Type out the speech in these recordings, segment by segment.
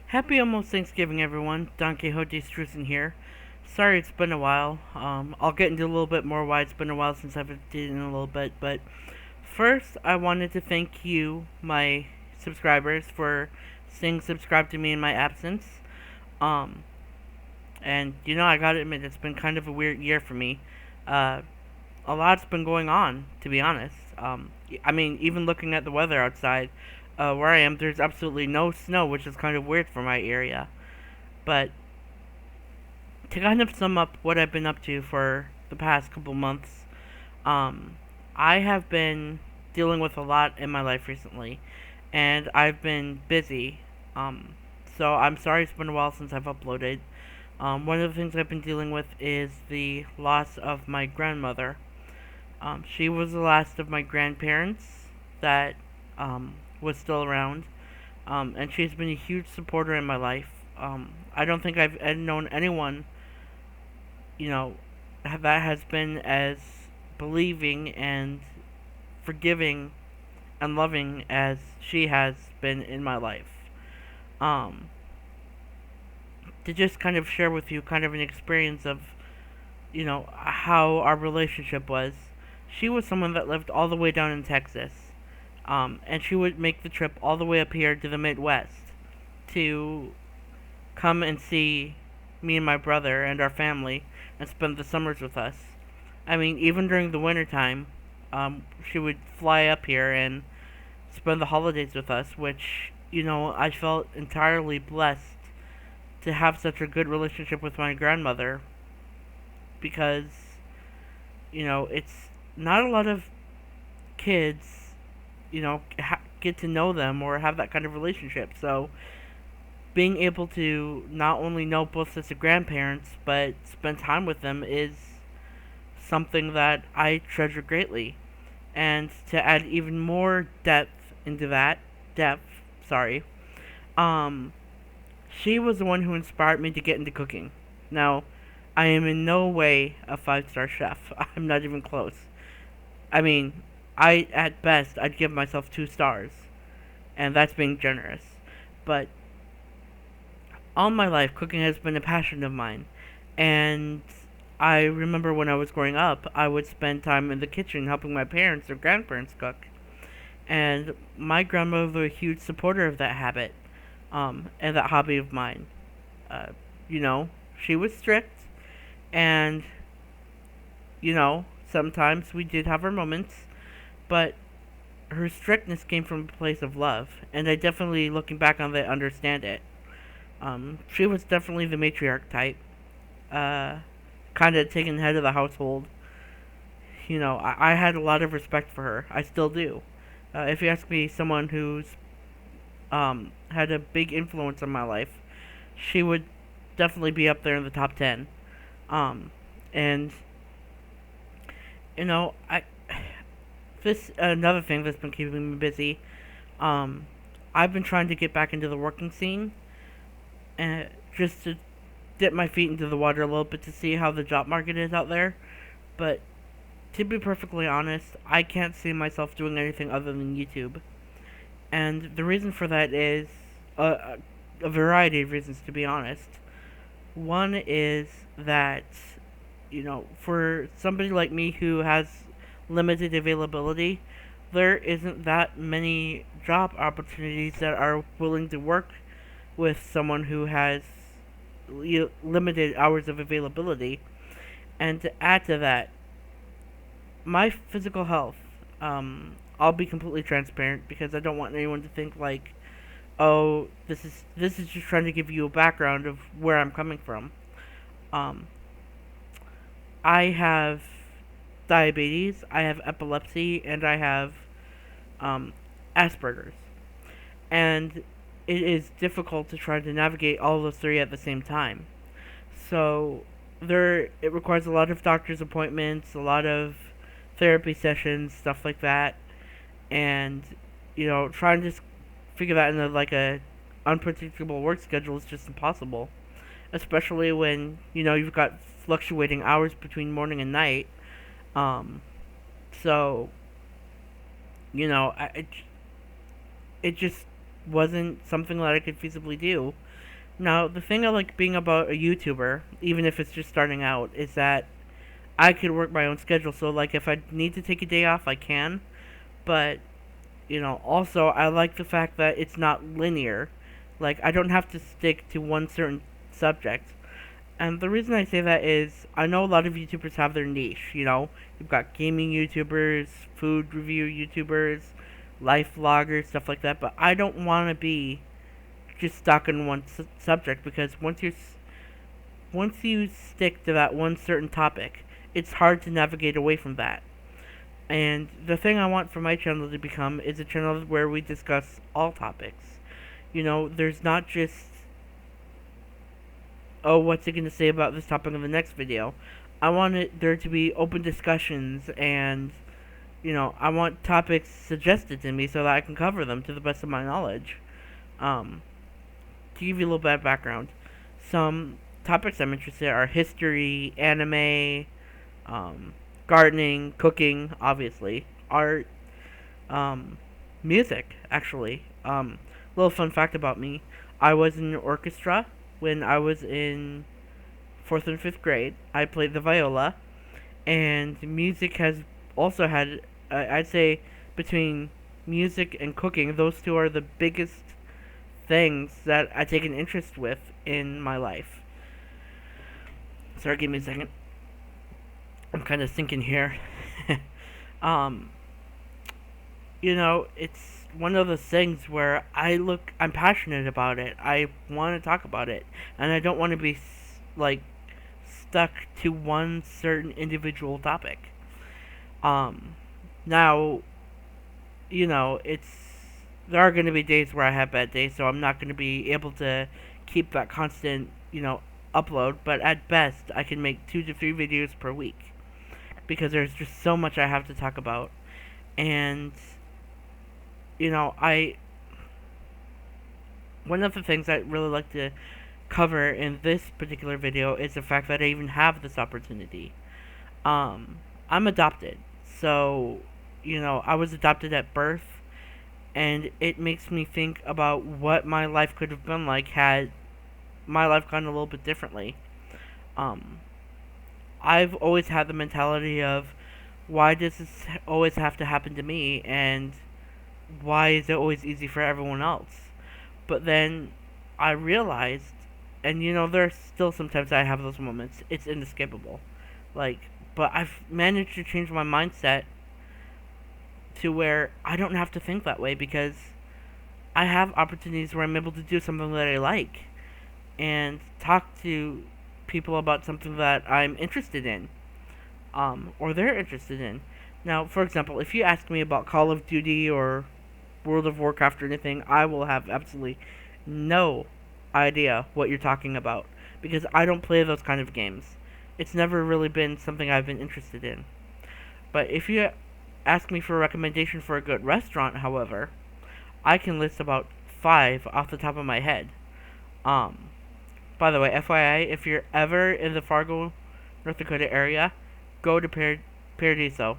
Happy almost Thanksgiving, everyone. Don Quixote Strusen here. Sorry it's been a while. I'll get into a little bit more why it's been a while since I've did it in a little bit. But first, I wanted to thank you, my subscribers, for staying subscribed to me in my absence. Um, and I gotta admit, it's been kind of a weird year for me. Uh, a lot's been going on, to be honest. Even looking at the weather outside, where I am, there's absolutely no snow, which is kind of weird for my area. But to kind of sum up what I've been up to for the past couple months, um, I have been dealing with a lot in my life recently, and I've been busy. Um, so I'm sorry it's been a while since I've uploaded. One of the things I've been dealing with is the loss of my grandmother. She was the last of my grandparents that was still around, and she's been a huge supporter in my life. I don't think I've known anyone, that has been as believing and forgiving and loving as she has been in my life. Um, to just kind of share with you kind of an experience of, how our relationship was. She was someone that lived all the way down in Texas. And she would make the trip all the way up here to the Midwest to come and see me and my brother and our family and spend the summers with us. I mean, even during the winter time, she would fly up here and spend the holidays with us, which, I felt entirely blessed to have such a good relationship with my grandmother because, it's not a lot of kids, get to know them or have that kind of relationship. So, being able to not only know both sets of grandparents, but spend time with them is something that I treasure greatly. And to add even more depth, sorry, um, she was the one who inspired me to get into cooking. Now, I am in no way a five-star chef. I'm not even close. I mean, at best, I'd give myself 2 stars, and that's being generous. But all my life, cooking has been a passion of mine, and I remember when I was growing up, I would spend time in the kitchen helping my parents or grandparents cook, and my grandmother was a huge supporter of that habit, and that hobby of mine. Uh, you know, she was strict, and sometimes we did have our moments, but her strictness came from a place of love, and I definitely, looking back on that, understand it. She was definitely the matriarch type, uh, kind of taking the head of the household. I had a lot of respect for her. I still do. If you ask me, someone who's had a big influence on my life, she would definitely be up there in the top 10. Um, and I this another thing that's been keeping me busy. Um, I've been trying to get back into the working scene, and just to dip my feet into the water a little bit to see how the job market is out there. But to be perfectly honest, I can't see myself doing anything other than YouTube. And the reason for that is a variety of reasons, to be honest. One is that, for somebody like me who has limited availability, there isn't that many job opportunities that are willing to work with someone who has limited hours of availability. And to add to that, my physical health, I'll be completely transparent because I don't want anyone to think like, oh, this is just trying to give you a background of where I'm coming from. Um, I have diabetes, I have epilepsy, and I have Asperger's, and it is difficult to try to navigate all those three at the same time. So it requires a lot of doctor's appointments, a lot of therapy sessions, stuff like that, and trying to just figure that into like a unpredictable work schedule is just impossible. Especially when you've got fluctuating hours between morning and night. Um, so it just wasn't something that I could feasibly do. Now, the thing I like being about a YouTuber, even if it's just starting out, is that I could work my own schedule. So, like, if I need to take a day off, I can. But, also, I like the fact that it's not linear. Like, I don't have to stick to one certain subject. And the reason I say that is I know a lot of YouTubers have their niche, You've got gaming YouTubers, food review YouTubers, life vloggers, stuff like that. But I don't want to be just stuck in one subject, because once you stick to that one certain topic, it's hard to navigate away from that. And the thing I want for my channel to become is a channel where we discuss all topics. There's not just, oh, what's it going to say about this topic in the next video? I want there to be open discussions, and, I want topics suggested to me so that I can cover them to the best of my knowledge. To give you a little bit of background, some topics I'm interested in are history, anime, gardening, cooking, obviously, art, music, actually. Little fun fact about me, I was in an orchestra when I was in 4th and 5th grade. I played the viola, and music has also had, I'd say, between music and cooking, those two are the biggest things that I take an interest with in my life. Sorry, give me a second. I'm kind of thinking here. It's one of those things where I'm passionate about it. I want to talk about it, and I don't want to be stuck to one certain individual topic. Now, there are going to be days where I have bad days, so I'm not going to be able to keep that constant, upload, but at best, I can make 2 to 3 videos per week, because there's just so much I have to talk about. And, one of the things I'd really like to cover in this particular video is the fact that I even have this opportunity. I'm adopted, so, I was adopted at birth, and it makes me think about what my life could have been like had my life gone a little bit differently. I've always had the mentality of, why does this always have to happen to me, and why is it always easy for everyone else? But then I realized, and there's still sometimes I have those moments, it's inescapable. But I've managed to change my mindset to where I don't have to think that way, because I have opportunities where I'm able to do something that I like and talk to people about something that I'm interested in, or they're interested in. Now, for example, if you ask me about Call of Duty or World of Warcraft or anything, I will have absolutely no idea what you're talking about, because I don't play those kind of games. It's never really been something I've been interested in. But if you ask me for a recommendation for a good restaurant, however, I can list about 5 off the top of my head. By the way, FYI, if you're ever in the Fargo, North Dakota area, go to Paradiso.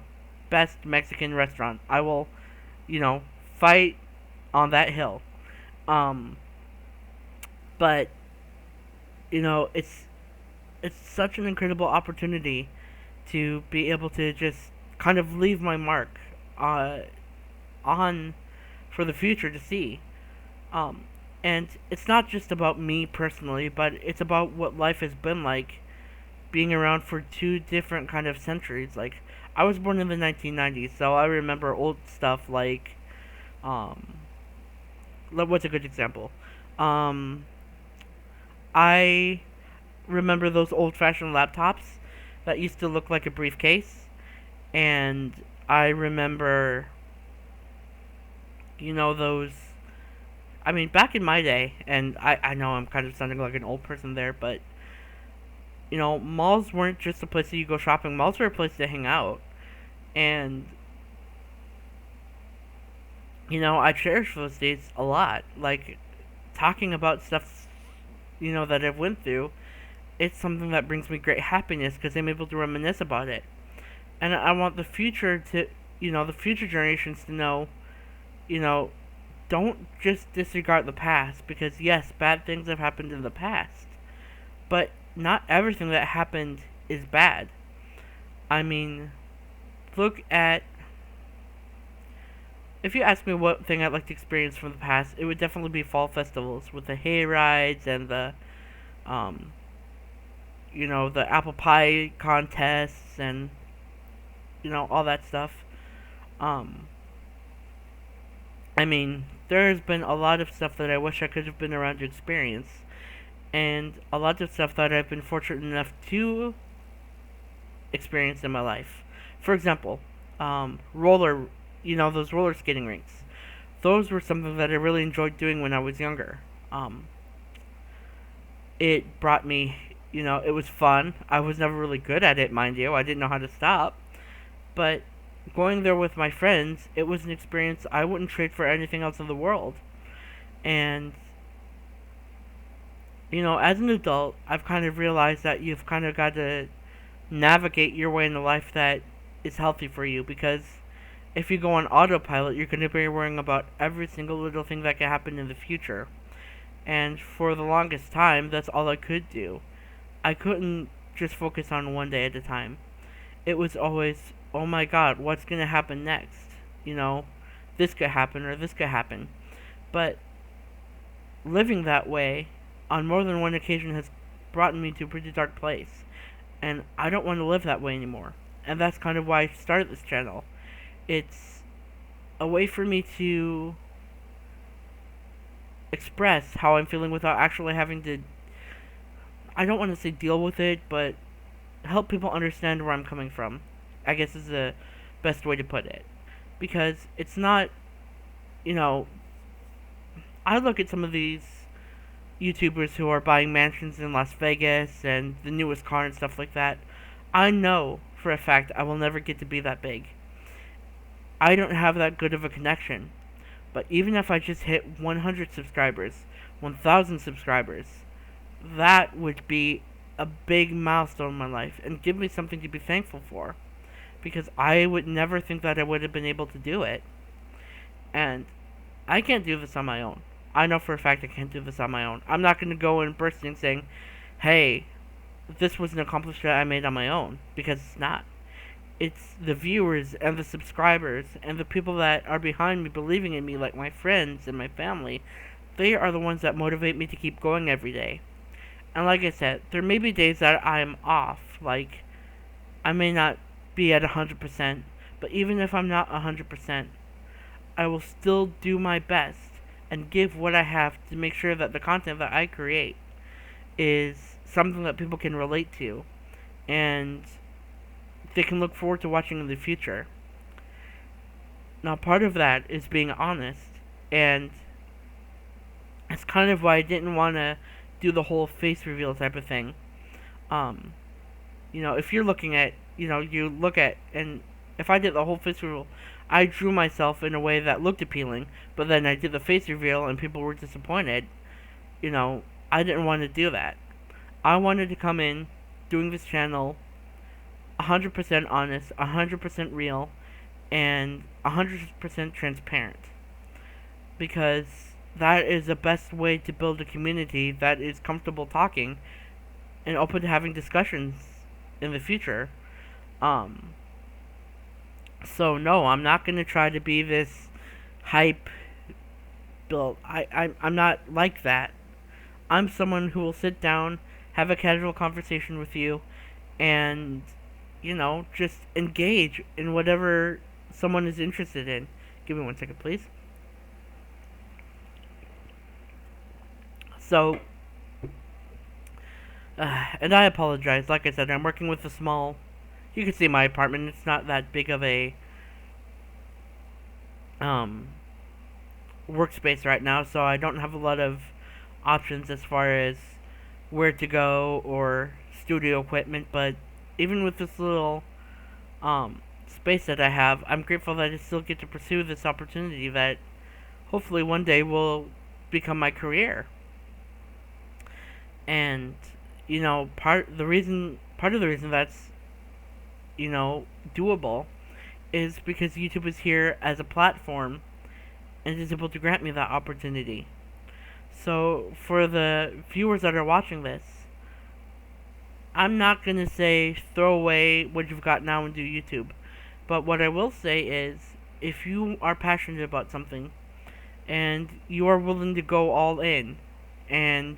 Best Mexican restaurant. I will, fight on that hill. But, it's such an incredible opportunity to be able to just kind of leave my mark on for the future to see. And it's not just about me personally, but it's about what life has been like being around for 2 different kind of centuries. Like, I was born in the 1990s, so I remember old stuff like, what's a good example? I remember those old-fashioned laptops that used to look like a briefcase, and I remember, those, back in my day, and I know I'm kind of sounding like an old person there, but, malls weren't just a place that you go shopping. Malls were a place to hang out. And, I cherish those days a lot. Like, talking about stuff, that I've went through, it's something that brings me great happiness, because I'm able to reminisce about it. And I want the future to, the future generations to know, don't just disregard the past, because yes, bad things have happened in the past, but not everything that happened is bad. I mean, look at, if you ask me what thing I'd like to experience from the past, it would definitely be fall festivals with the hay rides and um, the apple pie contests and, all that stuff. Um, I mean, there's been a lot of stuff that I wish I could have been around to experience, and a lot of stuff that I've been fortunate enough to experience in my life. For example, those roller skating rinks. Those were something that I really enjoyed doing when I was younger. It brought me, it was fun. I was never really good at it, mind you. I didn't know how to stop. But going there with my friends, it was an experience I wouldn't trade for anything else in the world. And, as an adult, I've kind of realized that you've kind of got to navigate your way in a life that is healthy for you, because if you go on autopilot, you're going to be worrying about every single little thing that could happen in the future. And for the longest time, that's all I could do. I couldn't just focus on one day at a time. It was always, oh my god, what's going to happen next? This could happen or this could happen. But living that way on more than one occasion has brought me to a pretty dark place. And I don't want to live that way anymore. And that's kind of why I started this channel. It's a way for me to express how I'm feeling without actually having to, I don't want to say deal with it, but help people understand where I'm coming from, I guess is the best way to put it. Because it's not, I look at some of these YouTubers who are buying mansions in Las Vegas and the newest car and stuff like that. I know for a fact I will never get to be that big. I don't have that good of a connection. But even if I just hit 100 subscribers, 1,000 subscribers, that would be a big milestone in my life and give me something to be thankful for. Because I would never think that I would have been able to do it. And I can't do this on my own. I know for a fact I can't do this on my own. I'm not going to go in bursting saying, hey, this was an accomplishment I made on my own. Because it's not. It's the viewers and the subscribers and the people that are behind me believing in me, like my friends and my family. They are the ones that motivate me to keep going every day. And like I said, there may be days that I'm off. Like, I may not be at 100%. But even if I'm not 100%, I will still do my best and give what I have to make sure that the content that I create is something that people can relate to. And they can look forward to watching in the future. Now, part of that is being honest, and that's kind of why I didn't want to do the whole face reveal type of thing. If you're looking at, you look at, and if I did the whole face reveal, I drew myself in a way that looked appealing, but then I did the face reveal and people were disappointed. I didn't want to do that. I wanted to come in doing this channel 100% honest, 100% real, and 100% transparent. Because that is the best way to build a community that is comfortable talking and open to having discussions in the future. So no, I'm not going to try to be this hype build. I'm not like that. I'm someone who will sit down, have a casual conversation with you, and just engage in whatever someone is interested in. Give me 1 second, please. So, and I apologize. Like I said, I'm working with a small, you can see my apartment. It's not that big of a workspace right now, so I don't have a lot of options as far as where to go or studio equipment, but even with this little space that I have, I'm grateful that I still get to pursue this opportunity that hopefully one day will become my career. And part of the reason that's doable is because YouTube is here as a platform and is able to grant me that opportunity. So, for the viewers that are watching this, I'm not going to say throw away what you've got now and do YouTube. But what I will say is, if you are passionate about something and you are willing to go all in and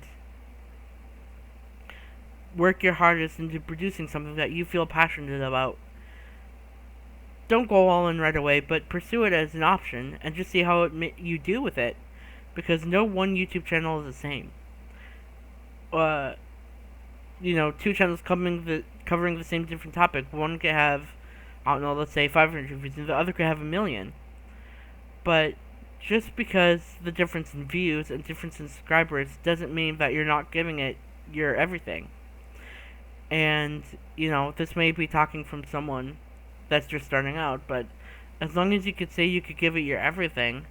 work your hardest into producing something that you feel passionate about, don't go all in right away, but pursue it as an option and just see how you do with it. Because no one YouTube channel is the same. Two channels covering the same different topic. One could have, I don't know, let's say 500 views, and the other could have 1,000,000. But just because the difference in views and difference in subscribers doesn't mean that you're not giving it your everything. And, this may be talking from someone that's just starting out, but as long as you could say you could give it your everything,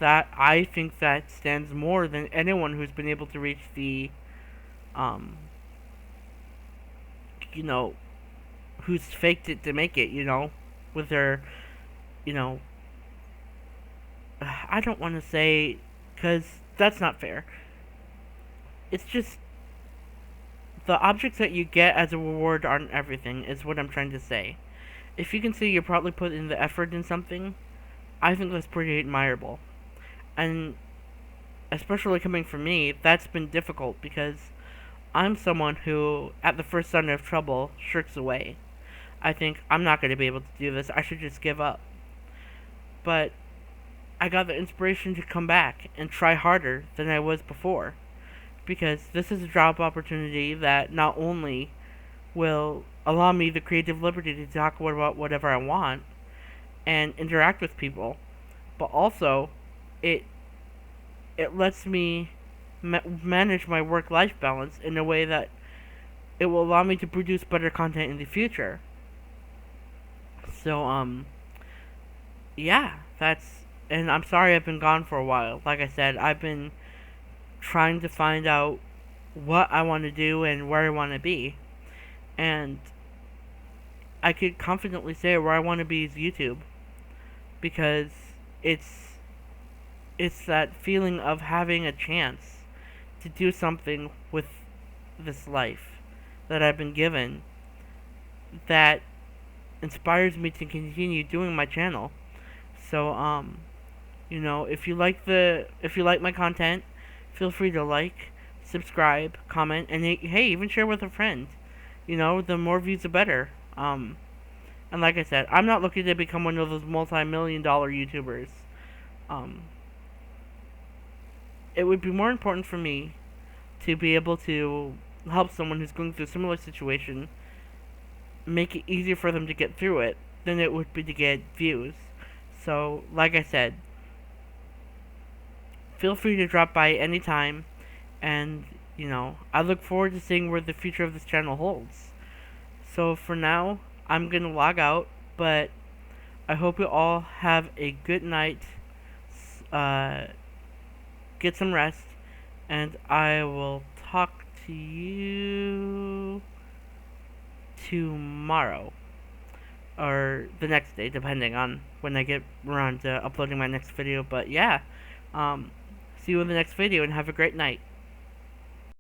that I think that stands more than anyone who's been able to reach the, who's faked it to make it, with their, I don't want to say, because that's not fair. It's just, the objects that you get as a reward aren't everything, is what I'm trying to say. If you can see you're probably putting the effort in something, I think that's pretty admirable. And especially coming from me, that's been difficult because I'm someone who, at the first sign of trouble, shirks away. I think, I'm not going to be able to do this, I should just give up. But I got the inspiration to come back and try harder than I was before. Because this is a job opportunity that not only will allow me the creative liberty to talk about whatever I want and interact with people, but also it lets me manage my work-life balance in a way that it will allow me to produce better content in the future. So, yeah, and I'm sorry I've been gone for a while. Like I said, I've been trying to find out what I want to do and where I want to be. And I could confidently say where I want to be is YouTube. Because it's that feeling of having a chance to do something with this life that I've been given that inspires me to continue doing my channel. So, if you like my content, feel free to like, subscribe, comment, and hey, even share with a friend. The more views, the better. And like I said, I'm not looking to become one of those multi-million-dollar YouTubers. It would be more important for me to be able to help someone who's going through a similar situation, make it easier for them to get through it than it would be to get views. So, like I said, feel free to drop by anytime, and, I look forward to seeing where the future of this channel holds. So, for now, I'm going to log out, but I hope you all have a good night, get some rest, and I will talk to you tomorrow, or the next day, depending on when I get around to uploading my next video. But yeah, see you in the next video, and have a great night.